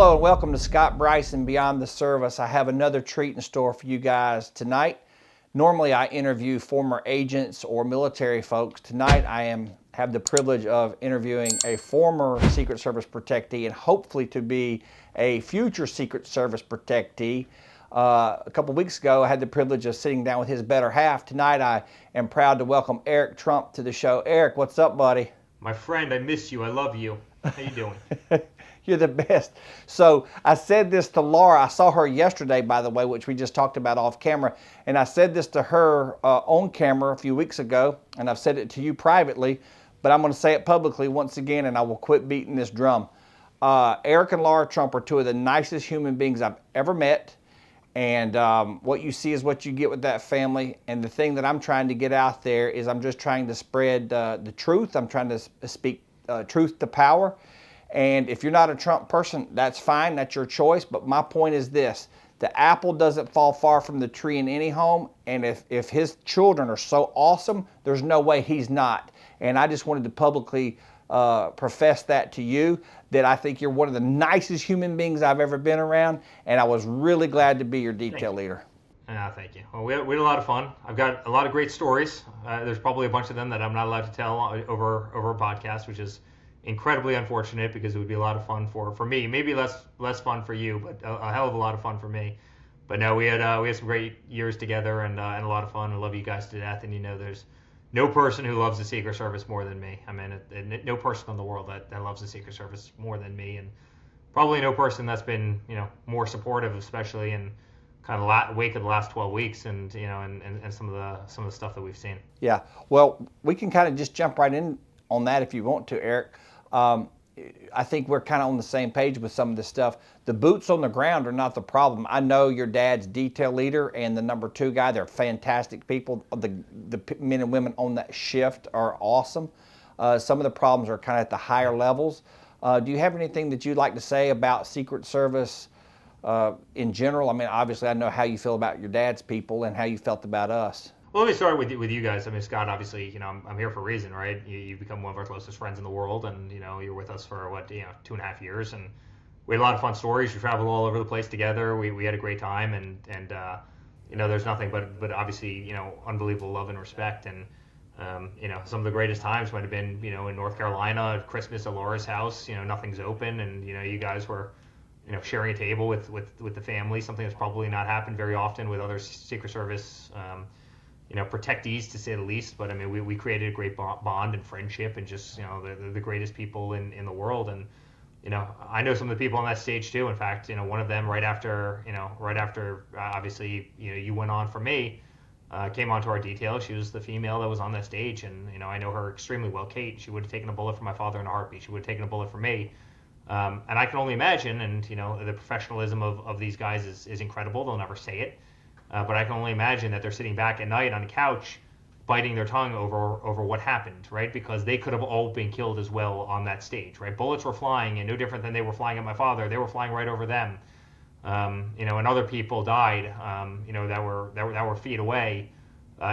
Hello and welcome to Scott Bryson Beyond the Service. I have another treat in store for you guys tonight. Normally I interview former agents or military folks. Tonight I have the privilege of interviewing a former Secret Service protectee and hopefully to be a future Secret Service protectee. A couple weeks ago I had the privilege of sitting down with his better half. Tonight I am proud to welcome Eric Trump to the show. Eric, what's up, buddy? My friend, I miss you. I love you. How you doing? You're the best. So I said this to Laura. I saw her yesterday, by the way, which we just talked about off camera. And I said this to her on camera a few weeks ago, and I've said it to you privately, but I'm going to say it publicly once again, and I will quit beating this drum. Eric and Laura Trump are two of the nicest human beings I've ever met. And what you see is what you get with that family. And the thing that I'm trying to get out there is I'm just trying to spread the truth. I'm trying to speak truth to power. And if you're not a Trump person, that's fine. That's your choice. But my point is this. The apple doesn't fall far from the tree in any home. And if his children are so awesome, there's no way he's not. And I just wanted to publicly profess that to you, that I think you're one of the nicest human beings I've ever been around. And I was really glad to be your detail leader. Thank you. Well, we had a lot of fun. I've got a lot of great stories. There's probably a bunch of them that I'm not allowed to tell over a podcast, which is incredibly unfortunate because it would be a lot of fun for me. Maybe less fun for you, but a hell of a lot of fun for me. But no, we had some great years together and a lot of fun. I love you guys to death, and there's no person who loves the Secret Service more than me. I mean, no person in the world that loves the Secret Service more than me, and probably no person that's been more supportive, especially in kind of wake of the last 12 weeks and some of the stuff that we've seen. Yeah, well, we can kind of just jump right in on that if you want to, Eric. I think we're kind of on the same page with some of this stuff. The boots on the ground are not the problem. I know your dad's detail leader and the number 2 guy. They're fantastic people. The men and women on that shift are awesome. Some of the problems are kind of at the higher levels. Do you have anything that you'd like to say about Secret Service in general? I mean, obviously I know how you feel about your dad's people and how you felt about us. Well, let me start with you guys. I mean, Scott, obviously, I'm here for a reason, right? You've become one of our closest friends in the world, and you're with us for 2.5 years, and we had a lot of fun stories. We traveled all over the place together. We had a great time, and there's nothing but obviously unbelievable love and respect, and some of the greatest times might have been in North Carolina at Christmas at Laura's house. Nothing's open, and you guys were sharing a table with the family, something that's probably not happened very often with other Secret Service protectees, to say the least. But I mean, we created a great bond and friendship, and just the greatest people in the world. And I know some of the people on that stage too. In fact, one of them right after obviously you went on for me, came onto our detail. She was the female that was on that stage, and I know her extremely well. Kate, she would have taken a bullet for my father in a heartbeat. She would have taken a bullet for me. And I can only imagine, and the professionalism of these guys is incredible. They'll never say it. But I can only imagine that they're sitting back at night on the couch, biting their tongue over what happened, right? Because they could have all been killed as well on that stage, right? Bullets were flying, and no different than they were flying at my father. They were flying right over them, and other people died, that were feet away.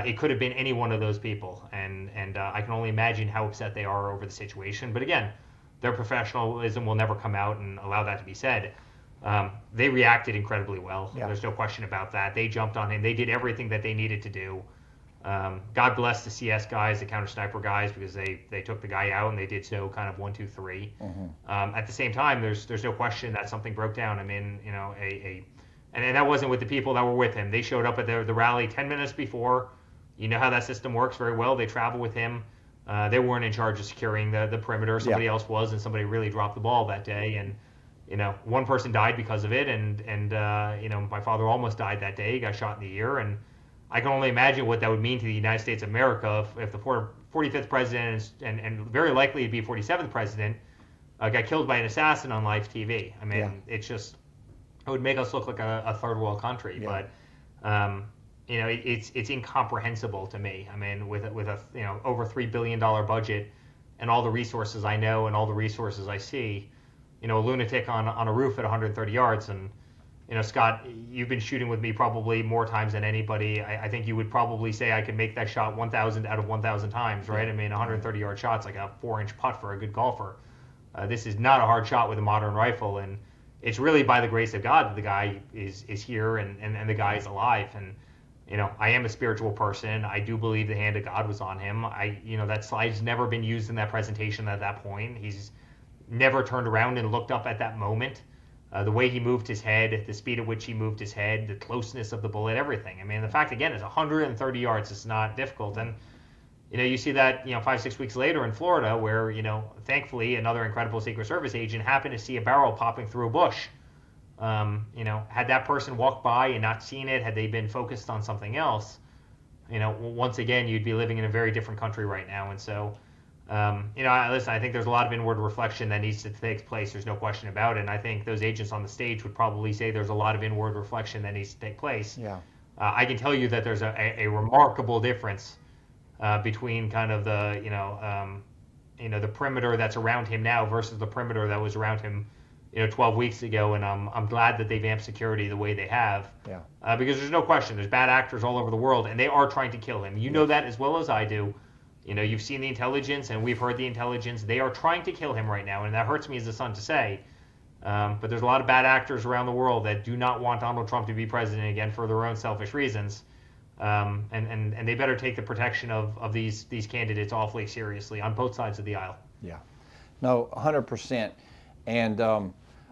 It could have been any one of those people, and I can only imagine how upset they are over the situation. But again, their professionalism will never come out and allow that to be said. They reacted incredibly well. Yeah. There's no question about that. They jumped on him. They did everything that they needed to do. God bless the CS guys, the counter sniper guys, because they took the guy out and they did so kind of 1, 2, 3. Mm-hmm. At the same time, there's no question that something broke down. I mean, and that wasn't with the people that were with him. They showed up at the rally 10 minutes before. You know how that system works very well. They travel with him. They weren't in charge of securing the perimeter. Somebody else was, and somebody really dropped the ball that day. And one person died because of it, and my father almost died that day. He got shot in the ear, and I can only imagine what that would mean to the United States of America if the 45th president and very likely to be 47th president got killed by an assassin on live TV. I mean, It would make us look like a third world country. Yeah. But it's incomprehensible to me. I mean, with a over $3 billion budget and all the resources I know and all the resources I see. A lunatic on a roof at 130 yards. And, Scott, you've been shooting with me probably more times than anybody. I think you would probably say I could make that shot 1,000 out of 1,000 times, right? I mean, 130-yard shot's like a 4-inch putt for a good golfer. This is not a hard shot with a modern rifle. And, it's really by the grace of God that the guy is here and the guy is alive. And I am a spiritual person. I do believe the hand of God was on him. That slide's never been used in that presentation at that point. He's never turned around and looked up at that moment. The way he moved his head, the speed at which he moved his head, the closeness of the bullet, everything. I mean, the fact, again, is 130 yards. It's not difficult. And, you see that, 5-6 weeks later in Florida where, thankfully another incredible Secret Service agent happened to see a barrel popping through a bush. Had that person walked by and not seen it, had they been focused on something else, once again, you'd be living in a very different country right now. And so, listen, I think there's a lot of inward reflection that needs to take place. There's no question about it. And I think those agents on the stage would probably say there's a lot of inward reflection that needs to take place. Yeah. I can tell you that there's a remarkable difference between kind of the, the perimeter that's around him now versus the perimeter that was around him, 12 weeks ago. And I'm glad that they've amped security the way they have. Yeah. Because there's no question, there's bad actors all over the world, and they are trying to kill him. You know that as well as I do. You've seen the intelligence, and we've heard the intelligence. They are trying to kill him right now, and that hurts me as a son to say. But there's a lot of bad actors around the world that do not want Donald Trump to be president again for their own selfish reasons. And they better take the protection of these candidates awfully seriously on both sides of the aisle. Yeah. No, 100%. And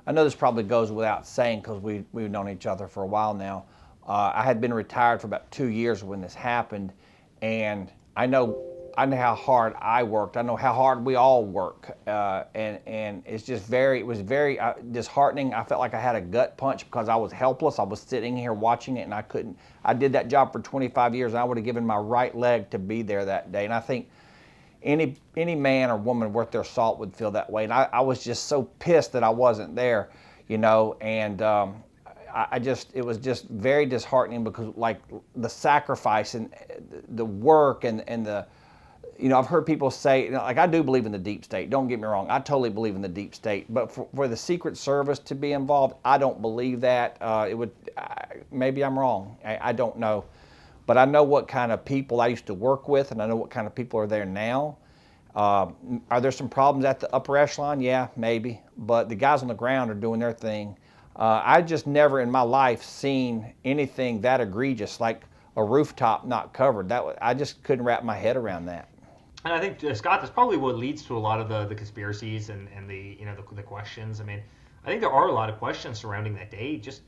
I know this probably goes without saying because we've known each other for a while now. I had been retired for about 2 years when this happened, and I know how hard I worked. I know how hard we all work, and it's just it was very disheartening. I felt like I had a gut punch because I was helpless. I was sitting here watching it, and I couldn't. I did that job for 25 years, and I would have given my right leg to be there that day. And I think any man or woman worth their salt would feel that way. And I was just so pissed that I wasn't there, and it was just very disheartening because like the sacrifice and the work and the, I've heard people say, like I do believe in the deep state. Don't get me wrong. I totally believe in the deep state. But for the Secret Service to be involved, I don't believe that. Maybe I'm wrong. I don't know. But I know what kind of people I used to work with, and I know what kind of people are there now. Are there some problems at the upper echelon? Yeah, maybe. But the guys on the ground are doing their thing. I just never in my life seen anything that egregious, like a rooftop not covered. I just couldn't wrap my head around that. And I think, Scott, that's probably what leads to a lot of the conspiracies and the the questions. I mean, I think there are a lot of questions surrounding that day, just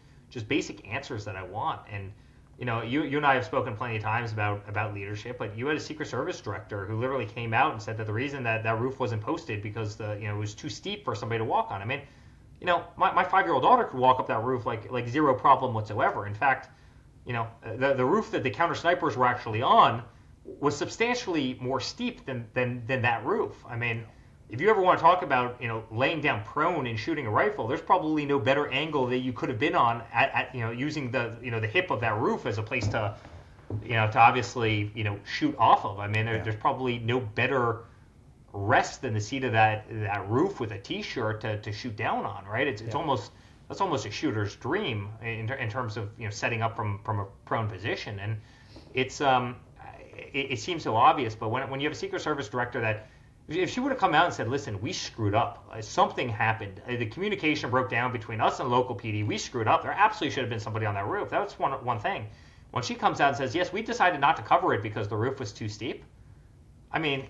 basic answers that I want. And you and I have spoken plenty of times about leadership, but you had a Secret Service director who literally came out and said that the reason that roof wasn't posted because it was too steep for somebody to walk on. I mean, my 5-year-old daughter could walk up that roof like zero problem whatsoever. In fact, the roof that the counter snipers were actually on was substantially more steep than that roof. I mean, if you ever want to talk about laying down prone and shooting a rifle, there's probably no better angle that you could have been on at using the the hip of that roof as a place to to obviously shoot off of. I mean, there's probably no better rest than the seat of that roof with a t-shirt to shoot down on, right? It's almost a shooter's dream in terms of setting up from a prone position. And it's it seems so obvious, but when you have a Secret Service director that, if she would have come out and said, listen, we screwed up, something happened, the communication broke down between us and local PD, we screwed up, there absolutely should have been somebody on that roof. That was one thing. When she comes out and says, yes, we decided not to cover it because the roof was too steep, I mean,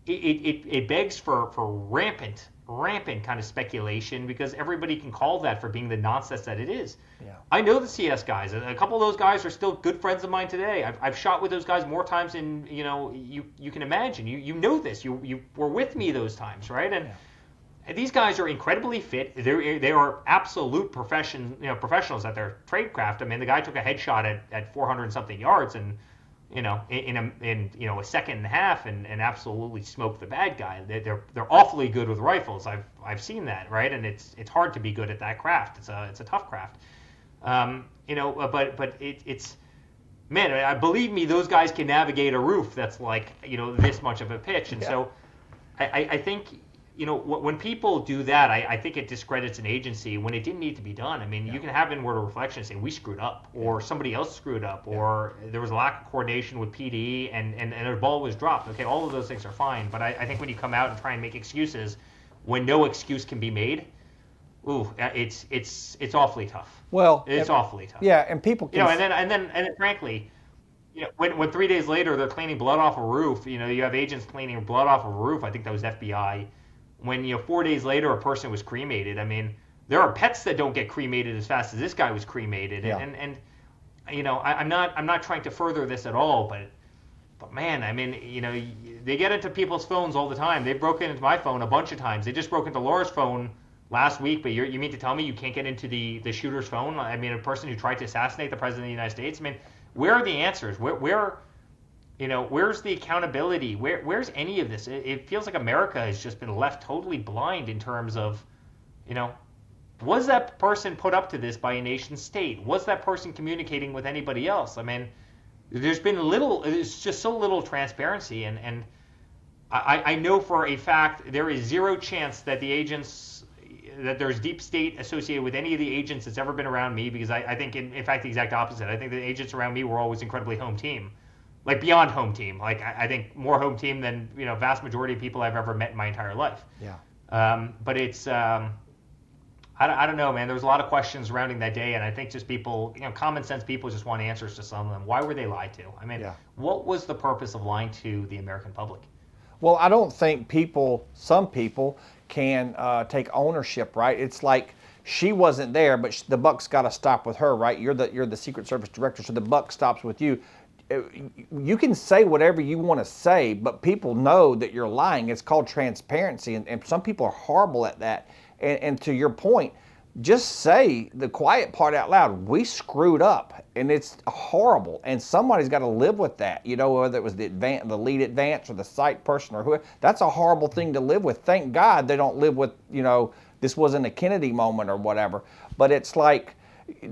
it begs for rampant kind of speculation, because everybody can call that for being the nonsense that it is. Yeah. I know the CS guys. A couple of those guys are still good friends of mine today. I've shot with those guys more times than you can imagine. You know this. You were with me those times, right? And these guys are incredibly fit. They are absolute professionals at their trade craft. I mean, the guy took a headshot at 400 and something yards and in a second and a half and absolutely smoked the bad guy. They're awfully good with rifles. I've seen that, right? And it's hard to be good at that craft. It's a tough craft. But it's man, believe me, those guys can navigate a roof that's like this much of a pitch. And so I think when people do that, I think it discredits an agency when it didn't need to be done. I mean, you can have inward reflection saying we screwed up, or somebody else screwed up, or there was a lack of coordination with PD and a ball was dropped. Okay, all of those things are fine. But I think when you come out and try and make excuses when no excuse can be made, ooh, it's awfully tough. Well, It's awfully tough. yeah, and people You can. know, and then frankly, you know, when 3 days later they're cleaning blood off a roof, you know, you have agents cleaning blood off a roof. I think that was FBI. When, you know, 4 days later a person was cremated. I mean, there are pets that don't get cremated as fast as this guy was cremated. Yeah. And you know, I'm not trying to further this at all, but man, I mean, you know, they get into people's phones all the time. They've broken into my phone a bunch of times. They just broke into Laura's phone last week, but you mean to tell me you can't get into the shooter's phone? I mean, a person who tried to assassinate the president of the United States. I mean, where are the answers? Where you know, where's the accountability? Where's any of this? It feels like America has just been left totally blind in terms of, you know, was that person put up to this by a nation state? Was that person communicating with anybody else? I mean, it's just so little transparency, and I know for a fact there is zero chance that that there's deep state associated with any of the agents that's ever been around me, because I think, in fact, the exact opposite. I think the agents around me were always incredibly home team, like beyond home team. Like, I think more home team than, you know, vast majority of people I've ever met in my entire life. Yeah. But it's, I don't know, man. There was a lot of questions surrounding that day, and I think just people, you know, common sense people just want answers to some of them. Why were they lied to? I mean, Yeah. what was the purpose of lying to the American public? Well, I don't think some people can take ownership, right? It's like she wasn't there, but the buck's got to stop with her, right? You're the Secret Service director, so the buck stops with you. You can say whatever you want to say, but people know that you're lying. It's called transparency, and some people are horrible at that. And to your point, just say the quiet part out loud. We screwed up, and it's horrible, and somebody's got to live with that. You know, whether it was the lead advance or the site person or whoever. That's a horrible thing to live with. Thank God they don't live with, you know, this wasn't a Kennedy moment or whatever. But it's like,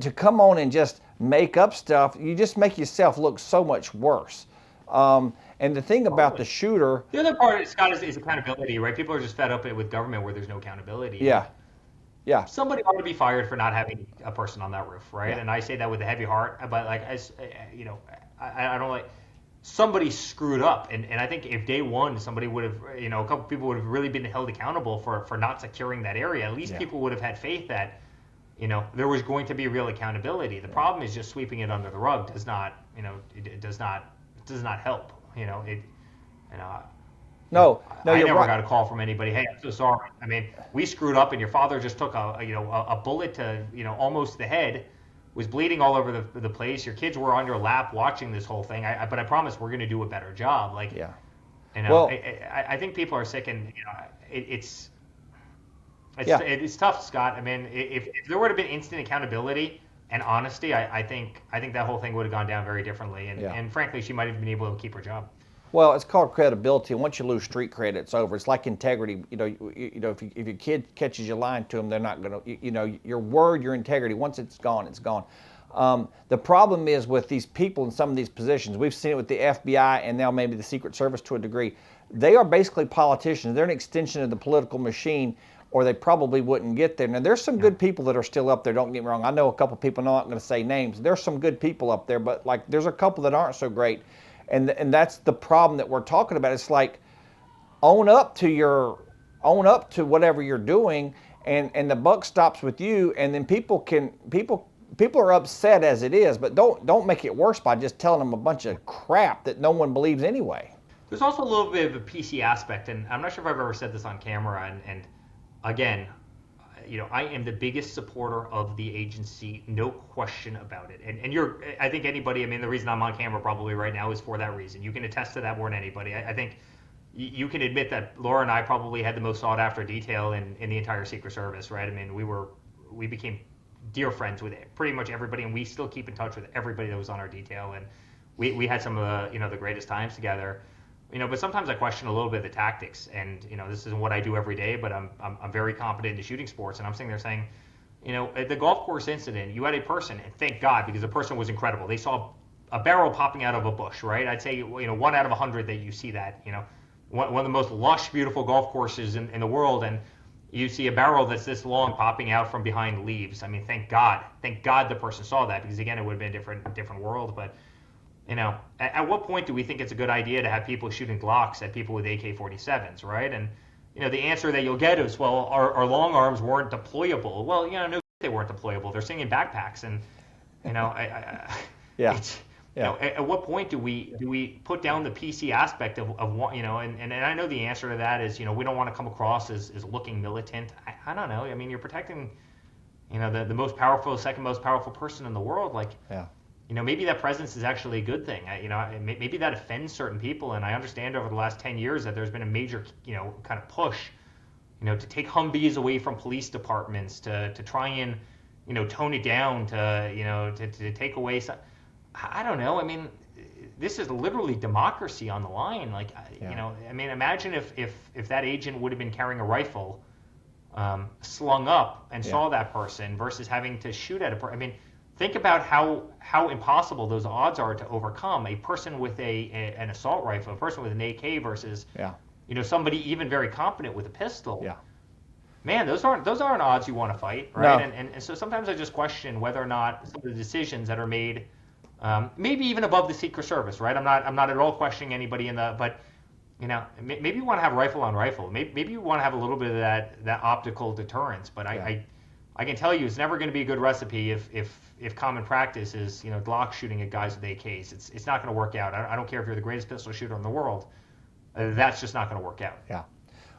to come on and just make up stuff, you just make yourself look so much worse. And the thing about the shooter, The other part, Scott, is accountability, right? People are just fed up with government where there's no accountability. yeah, yeah, Somebody ought to be fired for not having a person on that roof, right? Yeah. And I say that with a heavy heart, but like, as you know, I don't like, somebody screwed up, and I think if day one somebody would have, you know, a couple people would have really been held accountable for not securing that area. At least Yeah. people would have had faith that, you know, there was going to be real accountability. The problem is just sweeping it under the rug does not, you know, it does not help. You know, you know. no, I you're never right. got a call from anybody. Hey, I'm so sorry. I mean, we screwed up, and your father just took a bullet to, you know, almost the head, was bleeding all over the place. Your kids were on your lap watching this whole thing. But I promise we're going to do a better job. Like, Yeah. you know, Well- I think people are sick, and, you know, it's Yeah. it's tough, Scott. I mean, if there would have been instant accountability and honesty, I think that whole thing would have gone down very differently. And Yeah. and frankly, she might have been able to keep her job. Well, it's called credibility. And once you lose street cred, it's over. It's like integrity. You know, if your kid catches you lying to them, they're not going to. You know, your word, your integrity. Once it's gone, it's gone. The problem is with these people in some of these positions. We've seen it with the FBI and now maybe the Secret Service to a degree. They are basically politicians. They're an extension of the political machine, or they probably wouldn't get there. Now, there's some good people that are still up there. Don't get me wrong. I know a couple people. I'm not going to say names. There's some good people up there, but like there's a couple that aren't so great. And that's the problem that we're talking about. It's like own up to whatever you're doing, and the buck stops with you. And then people are upset as it is, but don't make it worse by just telling them a bunch of crap that no one believes anyway. There's also a little bit of a PC aspect, and I'm not sure if I've ever said this on camera. And again, you know, I am the biggest supporter of the agency, no question about it. And I think anybody, I mean, the reason I'm on camera probably right now is for that reason. You can attest to that more than anybody. I think you can admit that Laura and I probably had the most sought after detail in the entire Secret Service, right? I mean, we became dear friends with pretty much everybody, and we still keep in touch with everybody that was on our detail. And we had some of the, you know, the greatest times together. You know, but sometimes I question a little bit of the tactics, and, you know, this isn't what I do every day, but I'm very competent in shooting sports, and I'm sitting there saying, you know, at the golf course incident, you had a person, and thank God, because the person was incredible. They saw a barrel popping out of a bush, right? I'd say, you know, 1 out of 100 that you see that, you know, one of the most lush, beautiful golf courses in the world, and you see a barrel that's this long popping out from behind leaves. I mean, thank God the person saw that, because again, it would have been a different world, but. You know, at what point do we think it's a good idea to have people shooting Glocks at people with AK-47s, right? And, the answer that you'll get is, well, our long arms weren't deployable. Well, no, they weren't deployable. They're singing backpacks, and Yeah. it's Yeah. at what point do we put down the PC aspect of what and I know the answer to that is we don't want to come across as looking militant. I don't know. I mean, you're protecting the most powerful, second most powerful person in the world. Like, Yeah. maybe that presence is actually a good thing. Maybe that offends certain people, and I understand over the last 10 years that there's been a major kind of push to take Humvees away from police departments, to try and tone it down, to take away some. I don't know. I mean, this is literally democracy on the line. Like, I mean, imagine if that agent would have been carrying a rifle, slung up, and saw that person versus having to shoot at a person. I mean, think about how impossible those odds are to overcome. A person with an assault rifle, a person with an AK versus somebody even very competent with a pistol. Yeah. Man, those aren't odds you want to fight, right? No. And so sometimes I just question whether or not some of the decisions that are made, maybe even above the Secret Service, right? I'm not at all questioning anybody but maybe you want to have rifle on rifle. Maybe you want to have a little bit of that optical deterrence. But I can tell you, it's never going to be a good recipe if common practice is Glock shooting at guys with AKs. It's not going to work out. I don't care if you're the greatest pistol shooter in the world. That's just not going to work out. Yeah.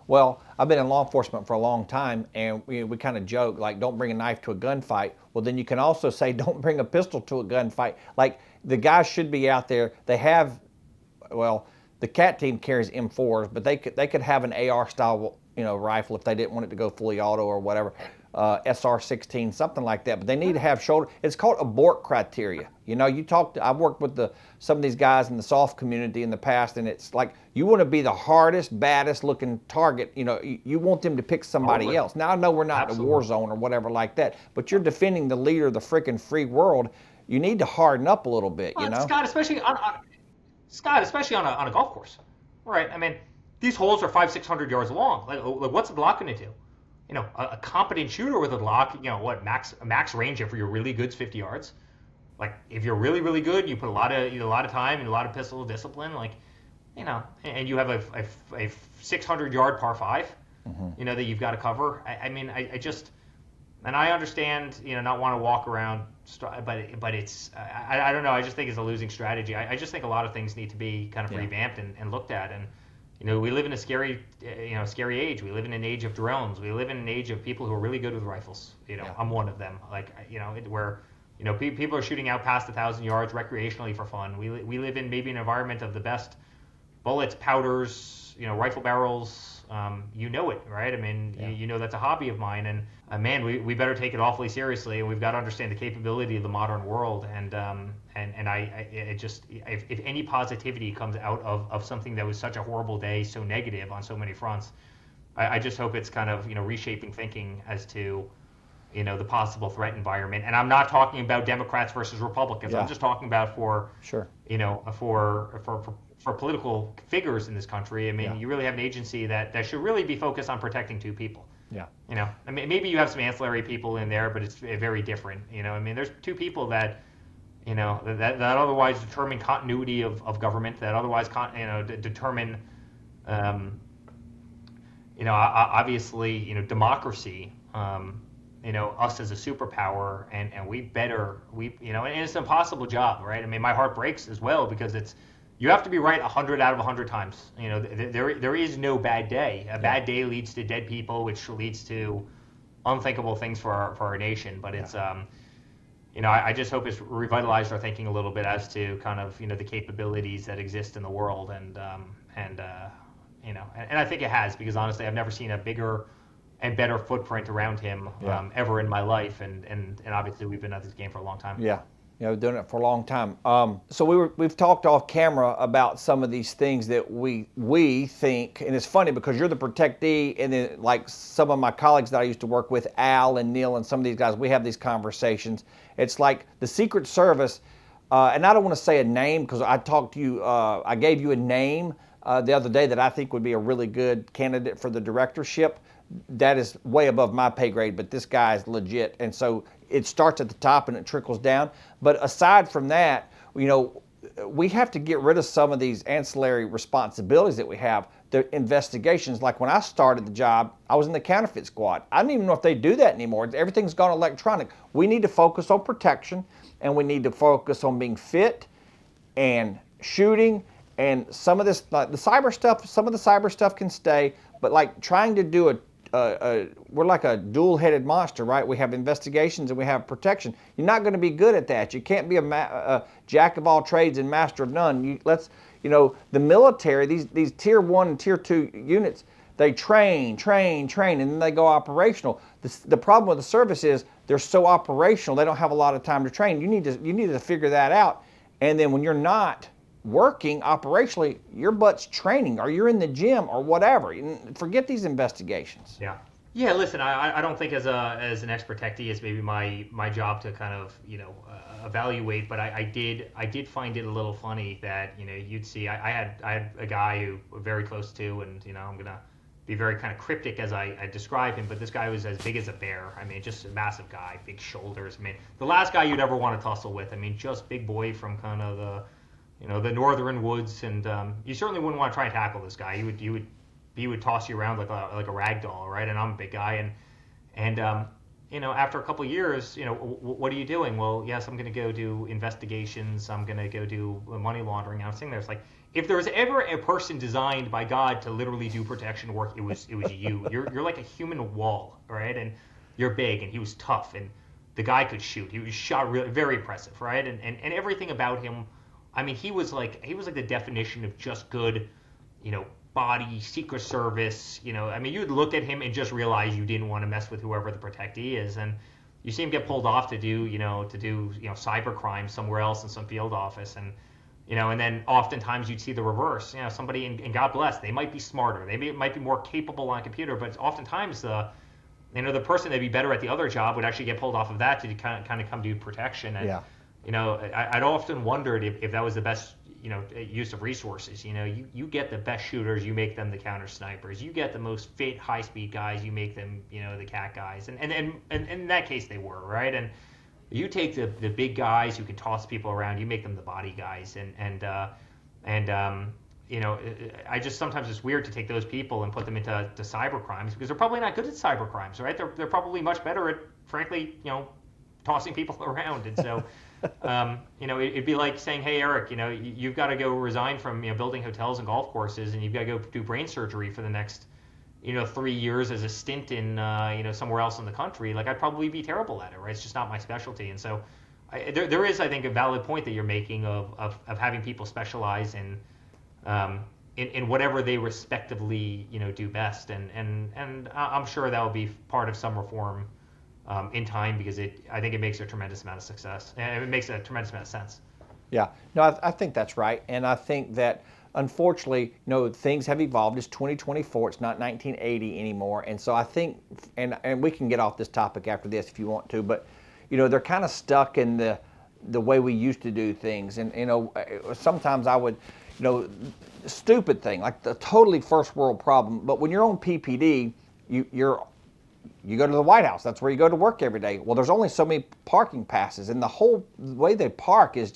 Well, I've been in law enforcement for a long time, and we kind of joke, like, don't bring a knife to a gunfight. Well, then you can also say, don't bring a pistol to a gunfight. Like, the guys should be out there. They have, well, the CAT team carries M4s, but they could have an AR style, rifle if they didn't want it to go fully auto or whatever, SR-16, something like that. But they need to have shoulder. It's called abort criteria. I've worked with some of these guys in the soft community in the past, and it's like you want to be the hardest, baddest looking target. You want them to pick somebody else. Now I know we're not in a war zone or whatever like that, but you're defending the leader of the freaking free world. You need to harden up a little bit. Scott, especially on a golf course, right? I mean, these holes are 500-600 yards long. Like what's a Glock going to do? A competent shooter with a Glock, what max range if you're really good is 50 yards. Like, if you're really, really good, you put a lot of time and a lot of pistol discipline, and you have a 600-yard par 5, that you've got to cover. I mean, I just, and I understand, not want to walk around, but it's, I don't know. I just think it's a losing strategy. I just think a lot of things need to be kind of revamped and looked at. And we live in a scary age. We live in an age of drones. We live in an age of people who are really good with rifles. I'm one of them. Where people are shooting out past 1,000 yards recreationally for fun. We live in maybe an environment of the best bullets, powders, rifle barrels. It, right? I mean, that's a hobby of mine, and man, we better take it awfully seriously, and we've got to understand the capability of the modern world. And if any positivity comes out of something that was such a horrible day, so negative on so many fronts, I just hope it's kind of reshaping thinking as to the possible threat environment. And I'm not talking about Democrats versus Republicans. I'm just talking about for political figures in this country. I mean, you really have an agency that should really be focused on protecting two people. Yeah. I mean, maybe you have some ancillary people in there, but it's very different. I mean, there's two people that that otherwise determine continuity of government, that otherwise determine obviously democracy. Us as a superpower, and and it's an impossible job, right? I mean, my heart breaks as well because you have to be right 100 out of 100 times. There is no bad day. A bad day leads to dead people, which leads to unthinkable things for our nation. But it's I just hope it's revitalized our thinking a little bit as to kind of the capabilities that exist in the world, and I think it has, because honestly, I've never seen a bigger and better footprint around him ever in my life, and obviously we've been at this game for a long time. Yeah, doing it for a long time. So we've talked off camera about some of these things that we think, and it's funny because you're the protectee, and then like some of my colleagues that I used to work with, Al and Neil and some of these guys, we have these conversations. It's like the Secret Service, and I don't want to say a name because I talked to you, I gave you a name the other day that I think would be a really good candidate for the directorship. That is way above my pay grade, but this guy is legit. And so it starts at the top and it trickles down. But aside from that, we have to get rid of some of these ancillary responsibilities that we have the investigations. Like when I started the job, I was in the counterfeit squad. I don't even know if they do that anymore. Everything's gone electronic. We need to focus on protection, and we need to focus on being fit and shooting. And some of this, like the cyber stuff, some of the cyber stuff can stay, but like trying to do we're like a dual-headed monster, right? We have investigations and we have protection. You're not going to be good at that. You can't be a jack of all trades and master of none. The military, these tier 1 and tier 2 units, they train, and then they go operational. The problem with the service is they're so operational, they don't have a lot of time to train. You need to figure that out. And then when you're not working operationally, your butt's training, or you're in the gym, or whatever. Forget these investigations. Yeah. Listen, I don't think as an ex-protectee it's maybe my job to kind of evaluate, but I did find it a little funny that you'd see I had a guy who we're very close to, and I'm gonna be very kind of cryptic as I describe him, but this guy was as big as a bear. I mean, just a massive guy, big shoulders. I mean, the last guy you'd ever want to tussle with. I mean, just big boy from kind of the northern woods, and you certainly wouldn't want to try and tackle this guy. He would toss you around like a rag doll, right? And I'm a big guy, and after a couple of years, what are you doing? Well, yes, I'm going to go do investigations. I'm going to go do money laundering. I was sitting there, it's like, if there was ever a person designed by God to literally do protection work, it was you. You're like a human wall, right? And you're big, and he was tough, and the guy could shoot. He was shot really, very impressive, right? And everything about him. I mean, he was like the definition of just good, body, Secret Service. I mean, you'd look at him and just realize you didn't want to mess with whoever the protectee is, and you see him get pulled off to do cyber crime somewhere else in some field office, and and then oftentimes you'd see the reverse. Somebody, and God bless, they might be smarter, they might be more capable on a computer, but oftentimes the person that'd be better at the other job would actually get pulled off of that to kind of come do protection. And, I'd often wondered if that was the best, use of resources. You get the best shooters, you make them the counter snipers. You get the most fit, high-speed guys, you make them, the cat guys. And in that case, they were, right? And you take the big guys who can toss people around, you make them the body guys. I just sometimes it's weird to take those people and put them into cyber crimes, because they're probably not good at cyber crimes, right? They're probably much better at, frankly, tossing people around. And so, it'd be like saying, hey, Eric, you've got to go resign from building hotels and golf courses, and you've got to go do brain surgery for the next 3 years as a stint in somewhere else in the country. Like, I'd probably be terrible at it, right? It's just not my specialty. And so there is, I think, a valid point that you're making of having people specialize in whatever they respectively do best, and I'm sure that will be part of some reform in time, because I think it makes a tremendous amount of success, and it makes a tremendous amount of sense. Yeah, no, I think that's right, and I think that unfortunately, things have evolved. It's 2024. It's not 1980 anymore, and so I think, and we can get off this topic after this if you want to, but they're kind of stuck in the way we used to do things, and sometimes I would. Stupid thing, like the totally first world problem. But when you're on PPD, you go to the White House. That's where you go to work every day. Well, there's only so many parking passes, and the whole way they park is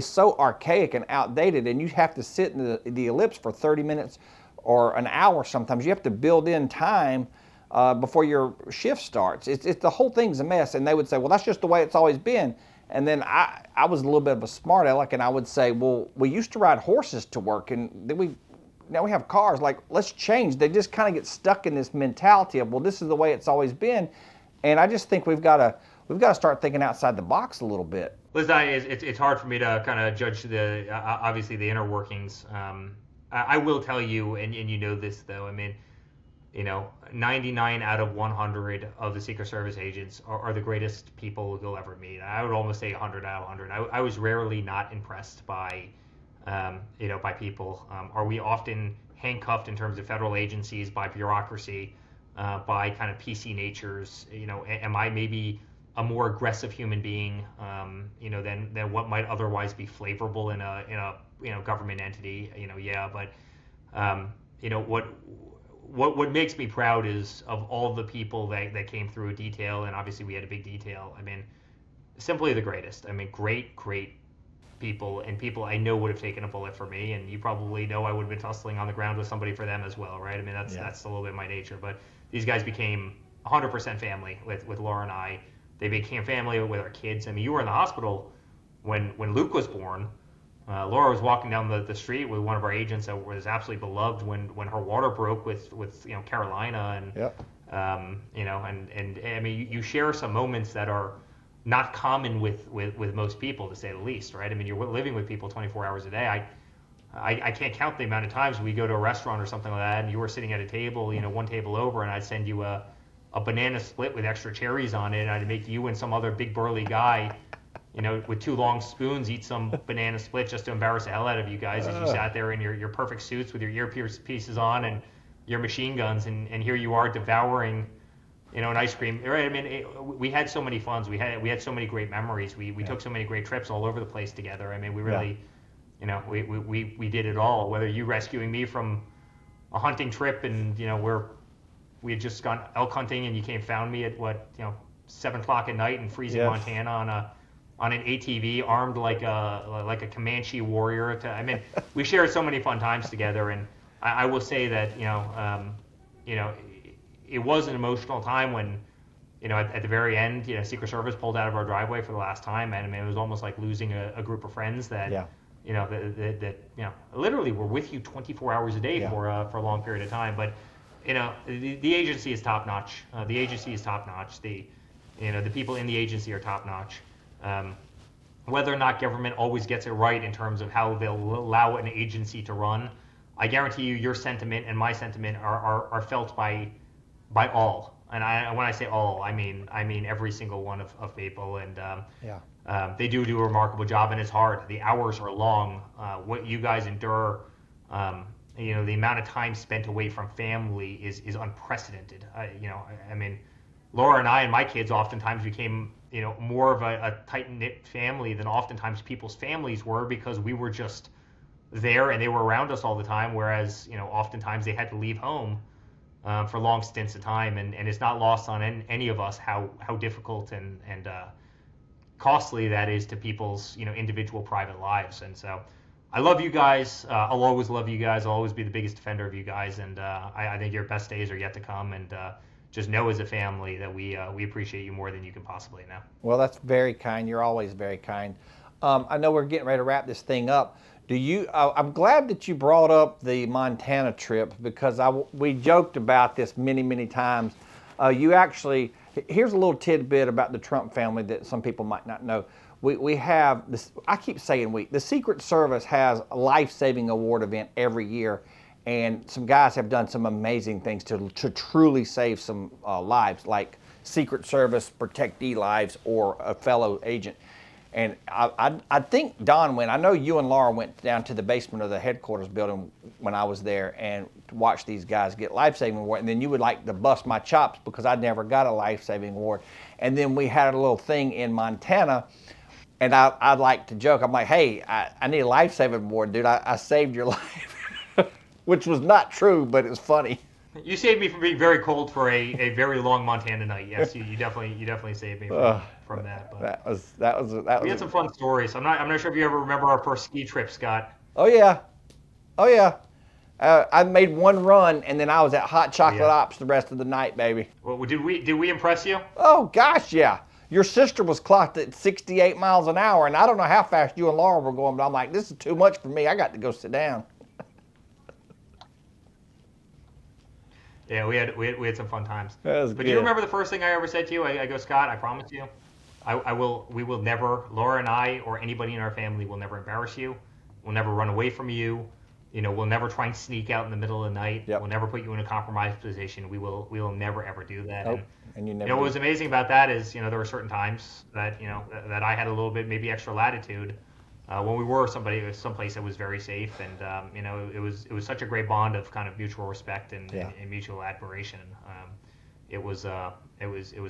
so archaic and outdated. And you have to sit in the ellipse for 30 minutes or an hour. Sometimes you have to build in time before your shift starts. It's the whole thing's a mess. And they would say, well, that's just the way it's always been. And then I was a little bit of a smart aleck, and I would say, well, we used to ride horses to work, and then now we have cars. Like, let's change. They just kind of get stuck in this mentality of, well, this is the way it's always been. And I just think we've got to start thinking outside the box a little bit. Listen, it's hard for me to kind of judge obviously the inner workings. I will tell you, and you know this though. I mean, 99 out of 100 of the Secret Service agents are the greatest people you'll ever meet. I would almost say 100 out of 100. I was rarely not impressed by, by people. Are we often handcuffed in terms of federal agencies by bureaucracy, by kind of PC natures? Am I maybe a more aggressive human being, than what might otherwise be flavorable in a government entity? But what makes me proud is of all the people that came through a detail, and obviously we had a big detail. I mean, simply the greatest. I mean, great people, and people I know would have taken a bullet for me, and you probably know I would have been tussling on the ground with somebody for them as well, right? I mean, that's a little bit my nature. But these guys became 100% family with Laura and I. They became family with our kids. I mean, you were in the hospital when Luke was born. Laura was walking down the street with one of our agents that was absolutely beloved when her water broke with Carolina, and and I mean, you share some moments that are not common with most people, to say the least, right? I mean, you're living with people 24 hours a day. I can't count the amount of times we go to a restaurant or something like that, and you were sitting at a table, one table over, and I'd send you a banana split with extra cherries on it, and I'd make you and some other big burly guy, with 2 long spoons, eat some banana split just to embarrass the hell out of you guys as you sat there in your perfect suits with your earpieces on and your machine guns, and here you are devouring, an ice cream. Right? I mean, we had so many funs. We had so many great memories. We took so many great trips all over the place together. I mean, we really, we did it all. Whether you rescuing me from a hunting trip, and we had just gone elk hunting, and you came found me at 7:00 at night in freezing Montana on an ATV, armed like a Comanche warrior. I mean, we shared so many fun times together, and I will say that it was an emotional time when at the very end, Secret Service pulled out of our driveway for the last time, and I mean, it was almost like losing a group of friends that that literally were with you 24 hours a day for a long period of time. But the agency is top notch. The agency is top notch. The people in the agency are top notch. Whether or not government always gets it right in terms of how they'll allow an agency to run, I guarantee you your sentiment and my sentiment are felt by all. And when I say all, I mean every single one of people. And they do a remarkable job, and it's hard. The hours are long. What you guys endure, the amount of time spent away from family is unprecedented. I mean, Laura and I and my kids oftentimes became more of a tight-knit family than oftentimes people's families were, because we were just there and they were around us all the time, whereas oftentimes they had to leave home for long stints of time, and it's not lost on any of us how difficult and costly that is to people's individual private lives. And so I love you guys. I'll always love you guys. I'll always be the biggest defender of you guys, and I think your best days are yet to come, and just know as a family that we appreciate you more than you can possibly know. Well, that's very kind. You're always very kind. I know we're getting ready to wrap this thing up. I'm glad that you brought up the Montana trip, because we joked about this many times. Here's a little tidbit about the Trump family that some people might not know. We have this, I keep saying the Secret Service has a life-saving award event every year, and some guys have done some amazing things to truly save some lives, like Secret Service protectee lives or a fellow agent. And I think Don went. I know you and Laura went down to the basement of the headquarters building when I was there and watched these guys get life-saving award. And then you would like to bust my chops because I never got a life-saving award. And then we had a little thing in Montana, and I'd like to joke. I'm like, hey, I need a life-saving award, dude. I saved your life, which was not true, but it's funny. You saved me from being very cold for a very long Montana night. Yes, you definitely saved me from that. But that was. We had some fun stories. I'm not sure if you ever remember our first ski trip, Scott. Oh yeah. I made one run, and then I was at Hot Chocolate Ops the rest of the night, baby. Well, did we impress you? Oh gosh, yeah. Your sister was clocked at 68 miles an hour, and I don't know how fast you and Laura were going, but I'm like, this is too much for me. I got to go sit down. Yeah, we had some fun times. That was but good. Do you remember the first thing I ever said to you? I go, Scott, I promise you, we will never, Laura and I or anybody in our family will never embarrass you. We'll never run away from you. We'll never try and sneak out in the middle of the night. Yep. We'll never put you in a compromised position. We will never ever do that. Nope. And you never. What was amazing about that is, there were certain times that that I had a little bit maybe extra latitude. When we were someplace that was very safe, and it was such a great bond of kind of mutual respect and mutual admiration. It was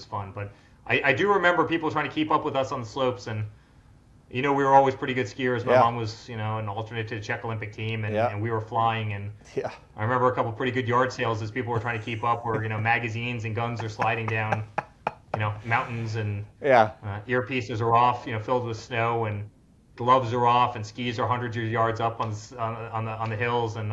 fun, but I do remember people trying to keep up with us on the slopes, and we were always pretty good skiers. My mom was an alternate to the Czech Olympic team, and we were flying, and I remember a couple pretty good yard sales as people were trying to keep up, where magazines and guns are sliding down mountains, and earpieces are off, filled with snow, and gloves are off and skis are hundreds of yards up on the hills, and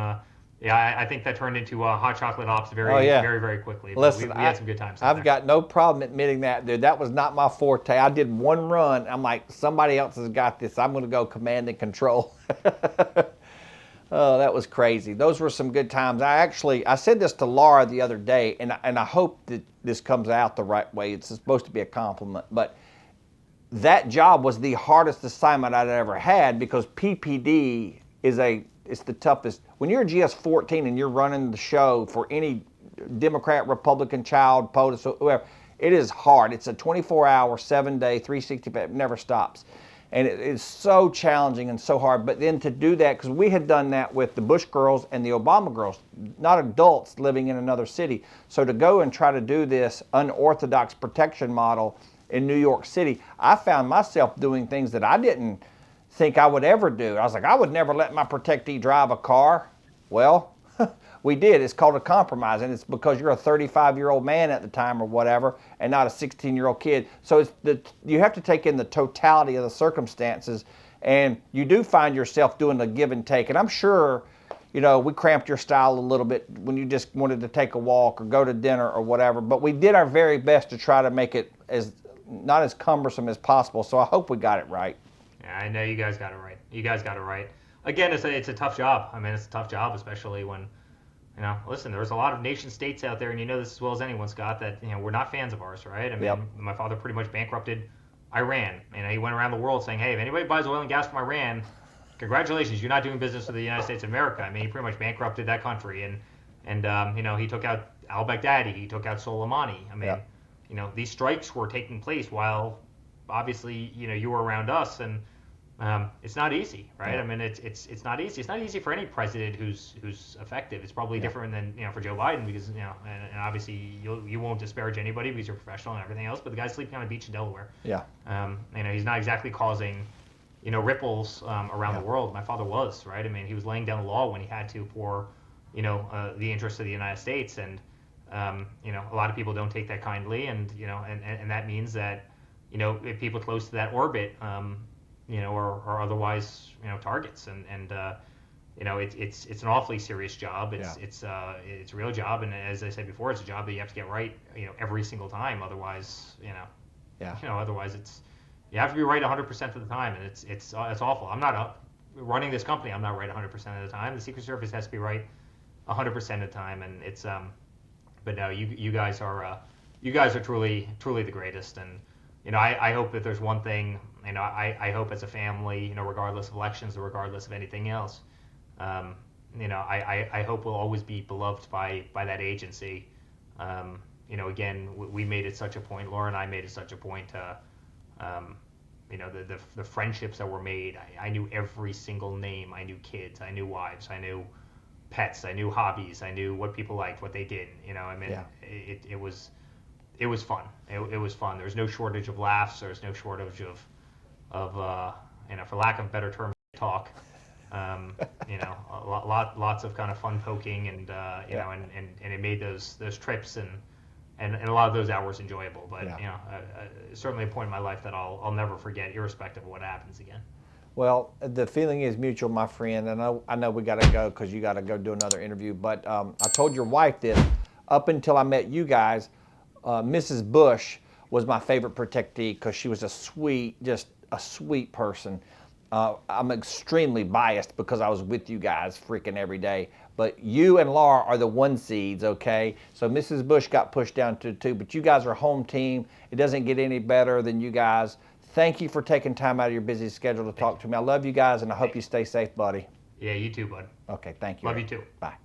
yeah, I think that turned into hot chocolate hops Oh yeah. very very quickly. But Listen, we had some good times. I've got no problem admitting that, dude. That was not my forte. I did one run. I'm like, somebody else has got this. I'm going to go command and control. Oh, that was crazy. Those were some good times. I said this to Laura the other day, and I hope that this comes out the right way. It's supposed to be a compliment, but that job was the hardest assignment I'd ever had because PPD it's the toughest. When you're a GS-14 and you're running the show for any Democrat, Republican, child, POTUS, whoever, it is hard. It's a 24-hour, 7-day, 365, it never stops. And it is so challenging and so hard. But then to do that, because we had done that with the Bush girls and the Obama girls, not adults living in another city. So to go and try to do this unorthodox protection model in New York City, I found myself doing things that I didn't think I would ever do. I was like, I would never let my protectee drive a car. Well, we did. It's called a compromise, and it's because you're a 35-year-old man at the time or whatever, and not a 16-year-old kid. So you have to take in the totality of the circumstances, and you do find yourself doing the give and take. And I'm sure, we cramped your style a little bit when you just wanted to take a walk or go to dinner or whatever. But we did our very best to try to make it not as cumbersome as possible. So I hope we got it right. Yeah, I know you guys got it right. You guys got it right. Again, it's a tough job. I mean, it's a tough job, especially when, listen, there's a lot of nation states out there, and you know this as well as anyone, Scott, that, we're not fans of ours, right? I mean, Yep. My father pretty much bankrupted Iran. He went around the world saying, hey, if anybody buys oil and gas from Iran, congratulations, you're not doing business with the United States of America. I mean, he pretty much bankrupted that country, and he took out al-Baghdadi, he took out Soleimani. I mean, Yep. these strikes were taking place while, obviously, you were around us, and it's not easy, right? Yeah. I mean, it's not easy. It's not easy for any president who's effective. It's probably different than for Joe Biden because and obviously you won't disparage anybody because you're professional and everything else. But the guy's sleeping on a beach in Delaware. Yeah. He's not exactly causing ripples around the world. My father was, right. I mean, he was laying down the law when he had to for the interests of the United States, and a lot of people don't take that kindly, and and that means that if people close to that orbit. Or otherwise, targets, and it's an awfully serious job. It's a real job, and as I said before, it's a job that you have to get right, every single time. Otherwise, otherwise you have to be right 100% of the time, and it's awful. I'm not running this company. I'm not right 100% of the time. The Secret Service has to be right 100% of the time, and it's but no, you guys are truly the greatest, and I hope that there's one thing. I hope as a family, regardless of elections or regardless of anything else, I hope we'll always be beloved by that agency. Again, we made it such a point. Laura and I made it such a point to, the friendships that were made. I knew every single name. I knew kids. I knew wives. I knew pets. I knew hobbies. I knew what people liked, what they did. It was fun. It was fun. There was no shortage of laughs. There was no shortage of for lack of a better term, talk. Lots of kind of fun poking, and and it made those trips and a lot of those hours enjoyable. But certainly a point in my life that I'll never forget, irrespective of what happens again. Well, the feeling is mutual, my friend, and I know we got to go because you got to go do another interview. But I told your wife this. Up until I met you guys, Mrs. Bush was my favorite protectee because she was a sweet person. I'm extremely biased because I was with you guys freaking every day. But you and Laura are the one seeds, okay? So Mrs. Bush got pushed down to 2, but you guys are a home team. It doesn't get any better than you guys. Thank you for taking time out of your busy schedule to talk to me. I love you guys, and I hope you stay safe, buddy. Yeah, you too, bud. Okay, thank you. Love you too. Bye.